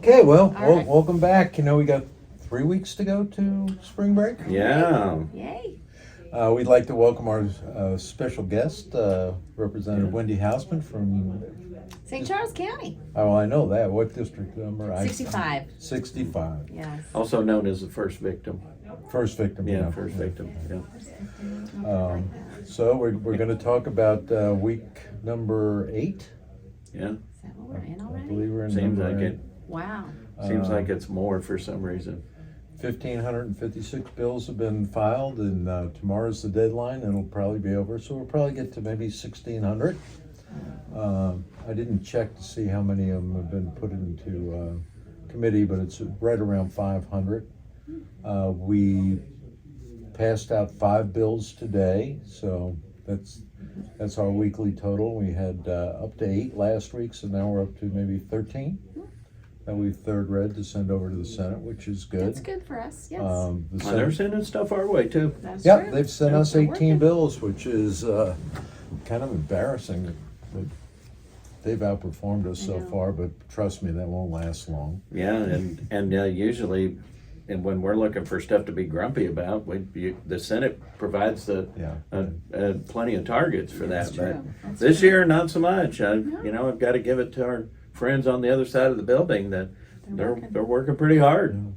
Okay, well, All right. welcome back. You know, we got 3 weeks to go to spring break. Yeah. Yay. We'd like to welcome our special guest, Representative Wendy Hausman from, St. Charles County. oh, I know that. What district number? 65. 65. Yes. Also known as the first victim. First victim. Yeah, first victim. Yeah. So we're going to talk about week number 8. Yeah. Is that what we're in I already? believe we're in Seems number like 8. it. Wow. Seems like it's more for some reason. 1,556 bills have been filed, and tomorrow's the deadline. It'll probably be over, so we'll probably get to maybe 1,600. I didn't check to see how many of them have been put into committee, but it's right around 500. We passed out 5 bills today, so that's our weekly total. We had up to 8 last week, so now we're up to maybe 13 that we've third read to send over to the Senate, which is good. That's good for us. Yes. The Well, they're Senate, sending stuff our way too. That's yeah, true. they've sent us They're 18 working. bills, which is kind of embarrassing. But they've outperformed us I so know. far, but trust me, that won't last long. Yeah, and usually, and when we're looking for stuff to be grumpy about, the Senate provides Yeah. plenty of targets for That's that. true. But That's this true. year, not so much. I've got to give it to our friends on the other side of the building that they're working pretty hard.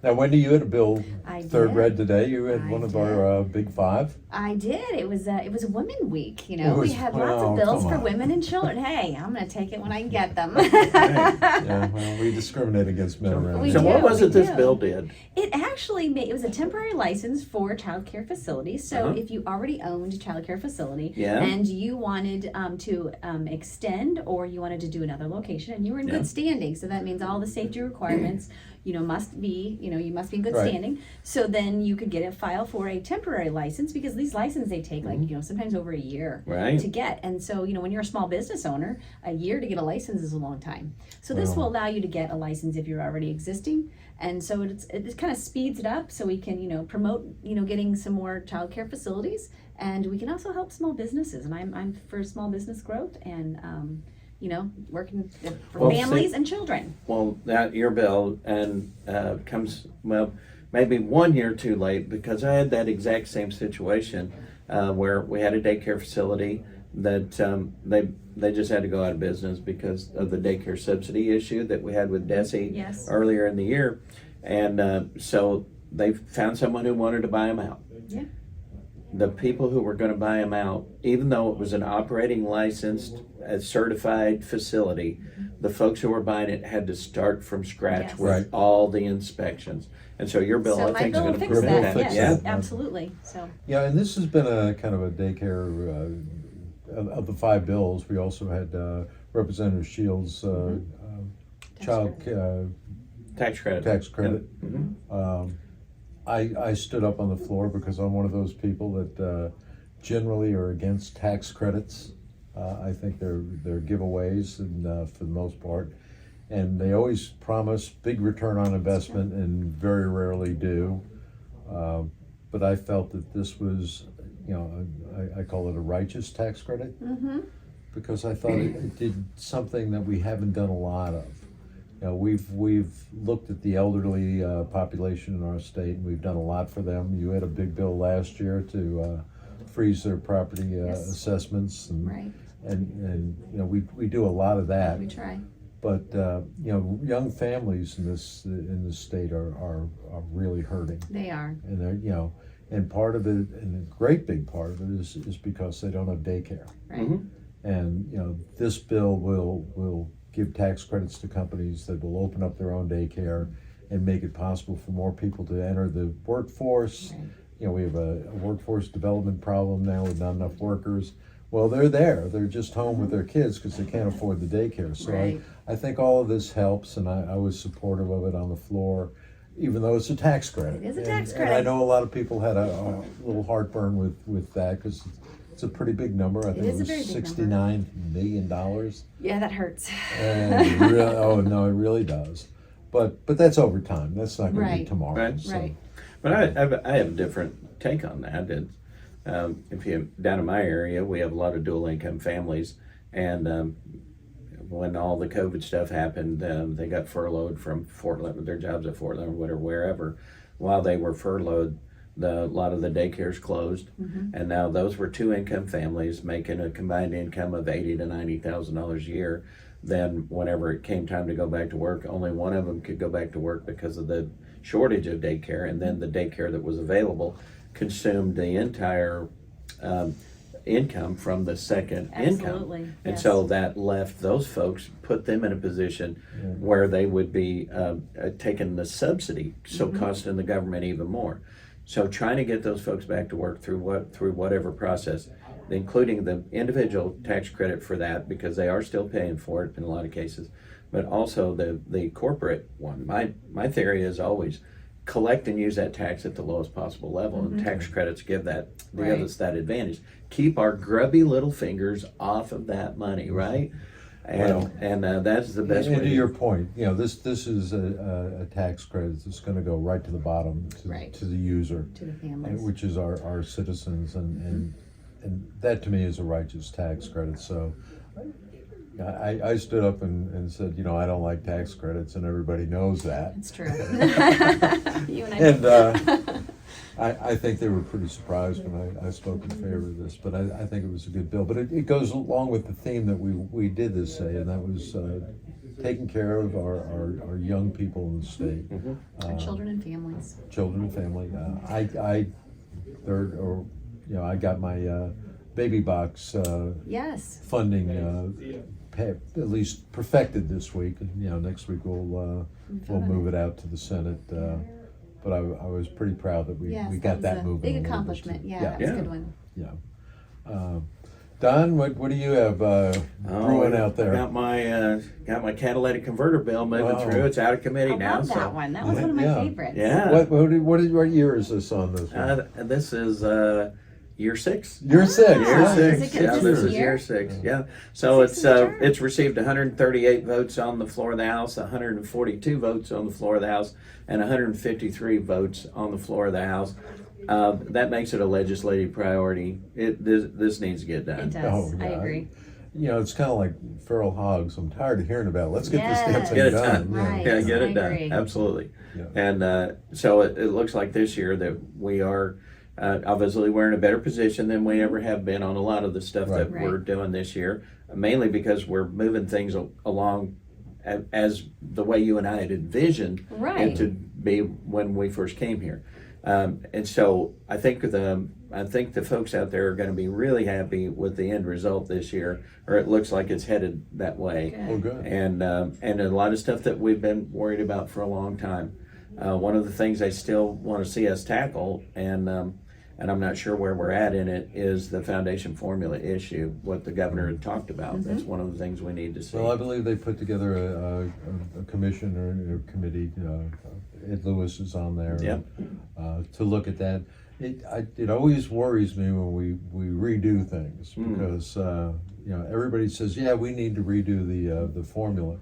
Now, Wendy, you had a bill I third did. read today. You had I one of did. our big 5. I did. It was a Women Week. You It know, was- we had lots oh, of bills come for on. women and children. Hey, I'm going to take it when I can get them. Yeah, well, we discriminate against men around We So here. what do, was we it this do. bill did? It actually it was a temporary license for childcare facilities. So Uh-huh. if you already owned a childcare facility Yeah. and you wanted to extend, or you wanted to do another location, and you were in Yeah. good standing, so that means all the safety requirements, must be, you must be in good Right. standing. So then you could get a file for a temporary license, because these licenses, they take like, sometimes over a year Right. to get. And so, when you're a small business owner, a year to get a license is a long time. So this Wow. will allow you to get a license if you're already existing. And so it kind of speeds it up, so we can, promote, getting some more childcare facilities. And we can also help small businesses. And I'm for small business growth and, working for Well, families and children. Well, that your bill and comes maybe 1 year too late, because I had that exact same situation where we had a daycare facility that they just had to go out of business because of the daycare subsidy issue that we had with Desi Yes. earlier in the year, and so they found someone who wanted to buy them out. Yeah. The people who were going to buy them out, even though it was an operating licensed, certified facility, the folks who were buying it had to start from scratch Yes. with Right. all the inspections. And so your bill, So I my think, is bill will going to fix prevent that. that. Yes, Yeah. absolutely. So Yeah, and this has been a kind of a daycare of the 5 bills. We also had Representative Shields' child Tax credit. tax credit. Mhm. I stood up on the floor because I'm one of those people that generally are against tax credits. I think they're giveaways, and for the most part, and they always promise big return on investment and very rarely do. But I felt that this was, I call it a righteous tax credit, because I thought it did something that we haven't done a lot of. We've looked at the elderly population in our state, and we've done a lot for them. You had a big bill last year to freeze their property Yes. assessments, and right, we do a lot of that. we try. But young families in this state are really hurting, They are. and they're and part of it, and a great big part of it is because they don't have daycare. Right. Mhm. And this bill will give tax credits to companies that will open up their own daycare and make it possible for more people to enter the workforce. Right. We have a workforce development problem now with not enough workers. Well, they're there. They're just home with their kids because they can't afford the daycare. So Right. I think all of this helps, and I was supportive of it on the floor, even though it's a tax credit. It is a tax And I credit. know a lot of people had a little heartburn with that because it's a pretty big number. I think is it a very was big number. $69 million. Yeah, that hurts. And oh no, it really does. But that's over time. That's not going to be Right. tomorrow. Right. So. Right. But I have a different take on that. If you down in my area, we have a lot of dual income families, and when all the COVID stuff happened, they got furloughed from their jobs at Fort Leonard, whatever, wherever. While they were furloughed, a lot of the daycares closed, and now those were 2-income families making a combined income of $80,000 to $90,000 a year. Then whenever it came time to go back to work, only one of them could go back to work because of the shortage of daycare, and then the daycare that was available consumed the entire income from the second Absolutely, income. And yes. so that left those folks, put them in a position where they would be taking the subsidy, so costing the government even more. So trying to get those folks back to work through whatever process, including the individual tax credit for that, because they are still paying for it in a lot of cases, but also the corporate one. My theory is always collect and use that tax at the lowest possible level, and tax credits give Right. us that advantage. Keep our grubby little fingers off of that money, right? And that's the best way. And to your point, this is a tax credit that's going to go right to the bottom Right. to the user, To the families. which is our citizens, and that to me is a righteous tax credit. So I stood up and said, I don't like tax credits, and everybody knows that. It's true. You and I. And I think they were pretty surprised when I spoke in favor of this, but I think it was a good bill. But it goes along with the theme that we did this day, and that was taking care of our young people in the state. Our children and families. Children and family. I got my baby box Yes. funding at least perfected this week. Next week we'll move it out to the Senate. But I was pretty proud that we Yes, got that was a moving. big a little bit, accomplishment. too. Yeah, that was a good one. Yeah. Don, what do you have brewing out there? Got my catalytic converter bill moving Wow. through. It's out of committee I now. love that one. That was one of my Yeah. favorites. Yeah. What year is this on this one? This is year 6. Year 6. Year Yeah. six. Is it good Yeah, this this is year? year 6. Yeah. So Six of the term. it's received 138 votes on the floor of the House, 142 votes on the floor of the House, and 153 votes on the floor of the House. That makes it a legislative priority. This needs to get done. It does. Oh, I yeah. agree. It's kind of like feral hogs. I'm tired of hearing about it. Let's get this damn Yes. thing Get it done. done. Right. Yeah, get I it done. agree. Absolutely. Yeah. And so it looks like this year that we are obviously we're in a better position than we ever have been on a lot of the stuff that Right. we're doing this year, mainly because we're moving things along as the way you and I had envisioned Right. it to be when we first came here. And so I think the folks out there are going to be really happy with the end result this year, or it looks like it's headed that way. Oh, good. And a lot of stuff that we've been worried about for a long time. One of the things I still want to see us tackle, and I'm not sure where we're at in it, is the foundation formula issue, what the governor had talked about. That's one of the things we need to see. Well, I believe they put together a commission or a committee. Ed Lewis is on there. Yep. To look at that. It always worries me when we redo things because everybody says, yeah, we need to redo the formula,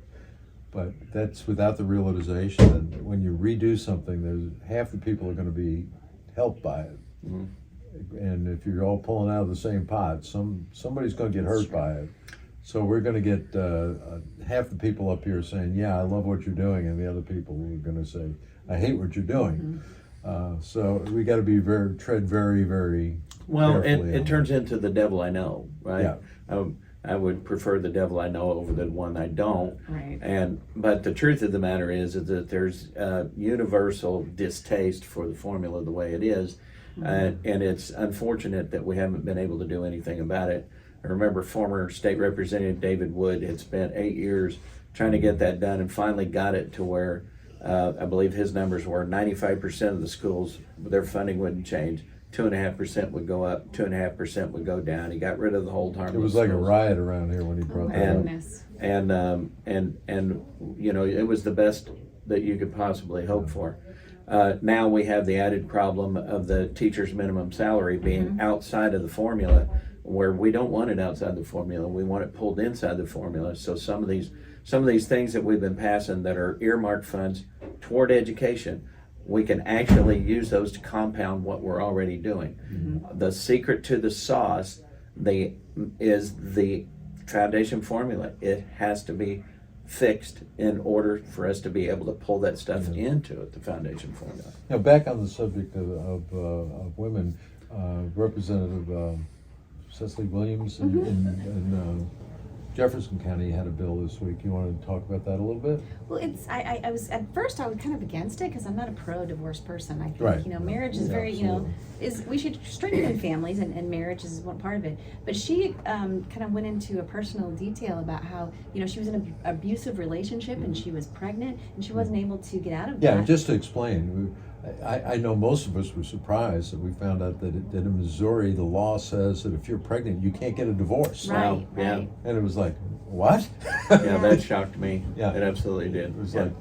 but that's without the realization that when you redo something, there's half the people are going to be helped by it. And if you're all pulling out of the same pot, somebody's going to get hurt by it. So we're going to get half the people up here saying, yeah, I love what you're doing, and the other people are going to say, I hate what you're doing. So we got to be tread very, very Well, carefully it on turns into the devil I know, right? Yeah. I would prefer the devil I know over the one I don't. Right. But the truth of the matter is that there's universal distaste for the formula the way it is. And it's unfortunate that we haven't been able to do anything about it. I remember former state representative David Wood had spent 8 years trying to get that done and finally got it to where I believe his numbers were 95% of the schools, their funding wouldn't change. 2.5% would go up, 2.5% would go down. He got rid of the whole term. It was like a riot around here when he brought that up. Goodness. And it was the best that you could possibly hope for. Now we have the added problem of the teacher's minimum salary being outside of the formula, where we don't want it outside the formula. We want it pulled inside the formula. So some of these things that we've been passing that are earmarked funds toward education, we can actually use those to compound what we're already doing. The secret to the sauce is the foundation formula. It has to be fixed in order for us to be able to pull that stuff into it, the foundation formula. Now, back on the subject of women, Representative Cecily Williams in Jefferson County had a bill this week. You want to talk about that a little bit? Well, I was at first I was kind of against it because I'm not a pro-divorce person. I think Right. Marriage is very we should strengthen families and marriage is one part of it. But she kind of went into a personal detail about how she was in an abusive relationship and she was pregnant and she wasn't able to get out of Yeah, that. just to explain, I know most of us were surprised that we found out that in Missouri the law says that if you're pregnant you can't get a divorce. Right, Yeah. right. And it was like, what? Yeah, that shocked me. Yeah. It absolutely did. It was Yeah. like,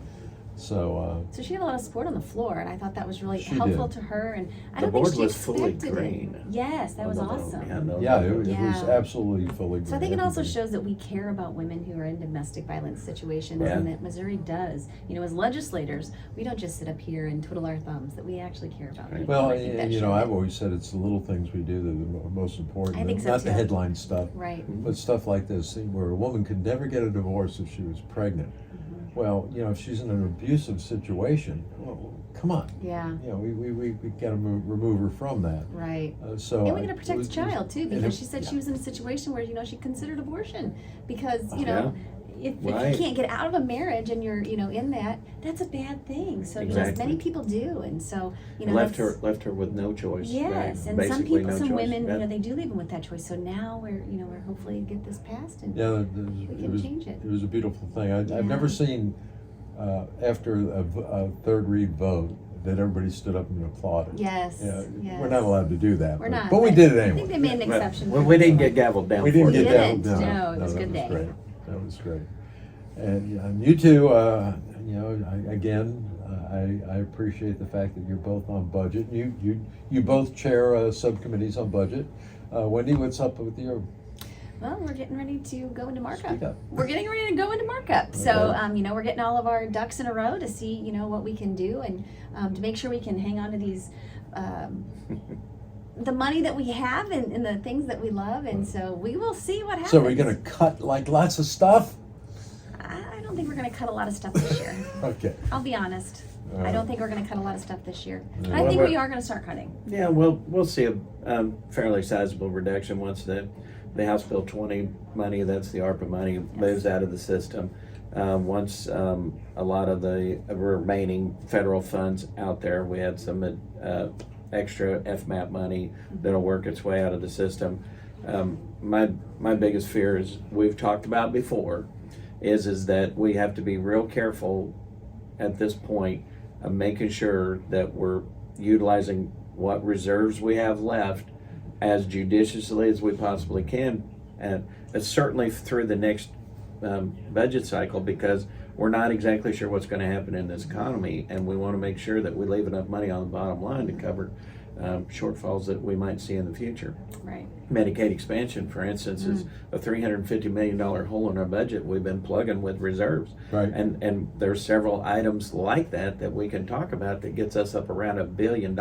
so. So she had a lot of support on the floor, and I thought that was really She helpful did. to her. And I The don't think board she was fully expected green. it. Yes, that was awesome. Yeah, it was Yeah. absolutely fully. So I think it also everybody. shows that we care about women who are in domestic violence situations, Yeah. and that Missouri does. As legislators, we don't just sit up here and twiddle our thumbs. That we actually care about people. Well, I think that and, shows. I've always said it's the little things we do that are the most important. I think so, Not the too. headline stuff, Right. but stuff like this, where a woman could never get a divorce if she was pregnant. Well, if she's in an abusive situation, well, come on. Yeah. We got to remove her from that. Right. So And we're going to protect the child too, and because it- she said yeah. she was in a situation where she considered abortion because Yeah. if Right. you can't get out of a marriage and you're in that's a bad thing. So Exactly. many people do, and so left that's- her with no choice. Yes, right? and some Basically people, no some choice. women, Yeah. they do leave them with that choice. So now we're hopefully get this passed and Yeah, we it can was, change it. it was a beautiful thing. I've Yeah. never seen, after a third read vote, that everybody stood up and applauded. Yes, Yeah, yes. We're not allowed to do that. We're not, But we did it I anyway. think they made an Well, exception. well, for we didn't people get like- gavelled down. We didn't for get it. that. didn't. No, it was a that good day. Great. That was great. And you two, I appreciate the fact that you're both on budget. You both chair subcommittees on budget. Wendy, what's up with your? Well, we're getting ready to go into markup. Speak up. We're getting ready to go into markup. So, Okay. we're getting all of our ducks in a row to see, what we can do and to make sure we can hang on to these, the money that we have and the things that we love. And so we will see what happens. So we're going to cut like lots of stuff? I don't think we're going to cut a lot of stuff this year. Okay. I'll be honest. I don't think we're going to cut a lot of stuff this year. But Yeah. I think Well, we are going to start cutting. Yeah, we'll see a fairly sizable reduction once the House Bill 20 money, that's the ARPA money, moves out of the system. Once a lot of the remaining federal funds out there, we had some extra FMAP money that'll work its way out of the system. My biggest fear is, we've talked about before, is that we have to be real careful at this point of making sure that we're utilizing what reserves we have left as judiciously as we possibly can, and certainly through the next budget cycle, because we're not exactly sure what's going to happen in this economy, and we want to make sure that we leave enough money on the bottom line to cover shortfalls that we might see in the future. Right. Medicaid expansion, for instance, is a $350 million hole in our budget we've been plugging with reserves. Right. And there's several items like that we can talk about that gets us up around $1 billion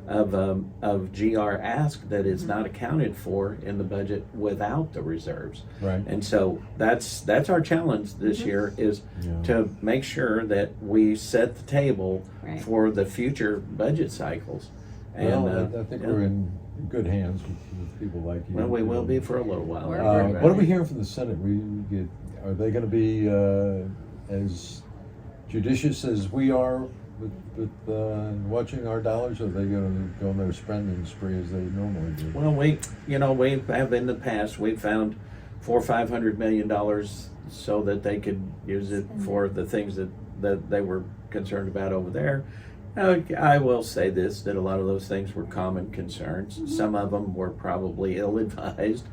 of GR ask that is not accounted for in the budget without the reserves. Right. And so that's our challenge this year, is Yeah. to make sure that we set the table Right. for the future budget cycles. And Well, I think yeah. we're in good hands with people like you. Well, we will be for a little while. We're- What are we hearing from the Senate? Are they going to be as judicious as we are with watching our dollars, or are they going to go on their spending spree as they normally do? Well, we have in the past, we found $400-500 million so that they could use it for the things that they were concerned about over there. I will say this, that a lot of those things were common concerns. Some of them were probably ill-advised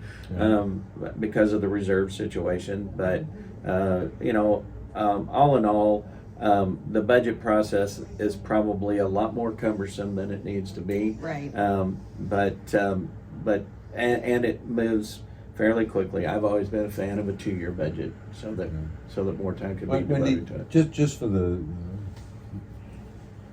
because of the reserve situation. But, all in all, the budget process is probably a lot more cumbersome than it needs to be. Right. But it moves fairly quickly. I've always been a fan of a 2-year budget, so that more time can be Wendy, devoted to it. just for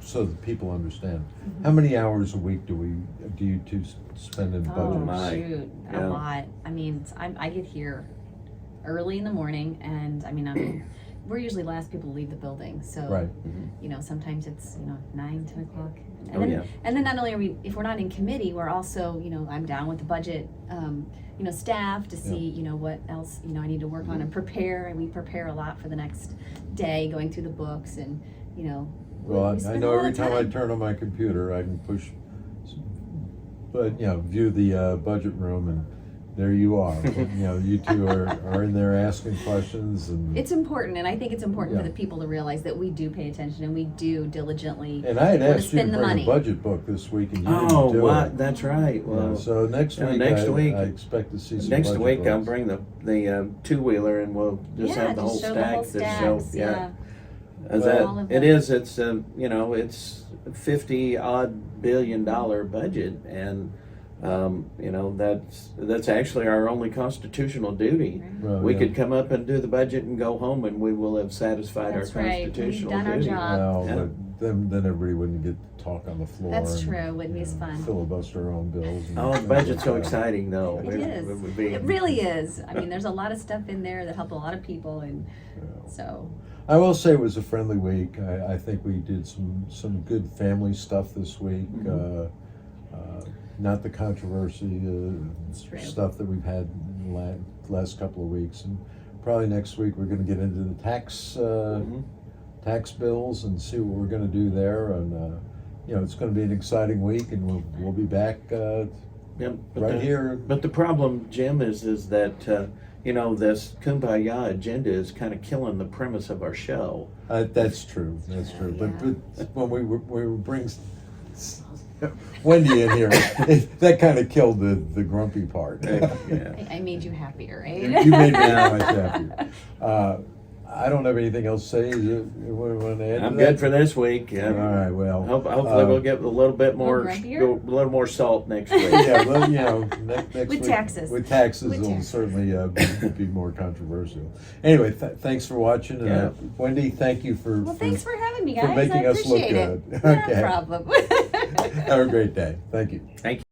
so that people understand, how many hours a week do you two spend in Oh, budget? my. shoot, Yeah. a lot. I mean, I get here early in the morning, and I mean, we're usually the last people to leave the building, so, Right. you know, sometimes it's, 9, 10 o'clock. And Oh, then, yeah. and then not only are we, if we're not in committee, we're also, I'm down with the budget, staff to see, what else, I need to work on and prepare, and we prepare a lot for the next day, going through the books and, Well, we I spend know a lot every of time I turn on my computer, I can push, but, view the budget room, and there you are. You two are in there asking questions, and. It's important, and I think it's important for Yeah. the people to realize that we do pay attention and we do diligently. And I had wanna asked you to spend the bring money. a budget book this week, and you Oh, didn't do what? it. That's right. Yeah, Well, so next yeah, week, next week- I expect to see some next budget week I'll books. bring the two-wheeler, and we'll just Yeah, have the whole just show the whole stack to show. stacks, Yeah. Well, all of It them. is. It's it's $50-odd billion budget, and that's actually our only constitutional duty. Well, We yeah. could come up and do the budget and go home, and we will have satisfied That's our right. We've constitutional done our duty. job. Well, Yeah. but then everybody wouldn't get to talk on the floor. That's and, true. Wouldn't be as fun. Filibuster our own bills. and Oh, the things budget's like so that. exciting, though. It is. would be- It really is. I mean, there's a lot of stuff in there that help a lot of people, and Yeah. so. I will say it was a friendly week. I think we did some good family stuff this week. Mhm. Not the controversy It's true. stuff that we've had in the last couple of weeks, and probably next week we're going to get into the Mhm. tax bills and see what we're going to do there. And it's going to be an exciting week, and we'll be back Yep, but right here. But the problem, Jim, is that this kumbaya agenda is kind of killing the premise of our show. That's true. That's true. Yeah. But when we bring Wendy in here, that kind of killed the grumpy part. Yeah. I made you happier, right? You made me much happier. I don't have anything else to say. What do you want to add? I'm to good that? for this week. Yeah. All right. Well, Hopefully we'll get a little bit more, grumpier? a little more salt next week. Yeah, well, next With week, taxes. With taxes, With it'll taxes. certainly be more controversial. Anyway, thanks for watching. Yeah. Wendy, thank you for Well, thanks for having me, for guys. making I us look appreciate it. good. No Okay. problem. Have a great day. Thank you. Thank you.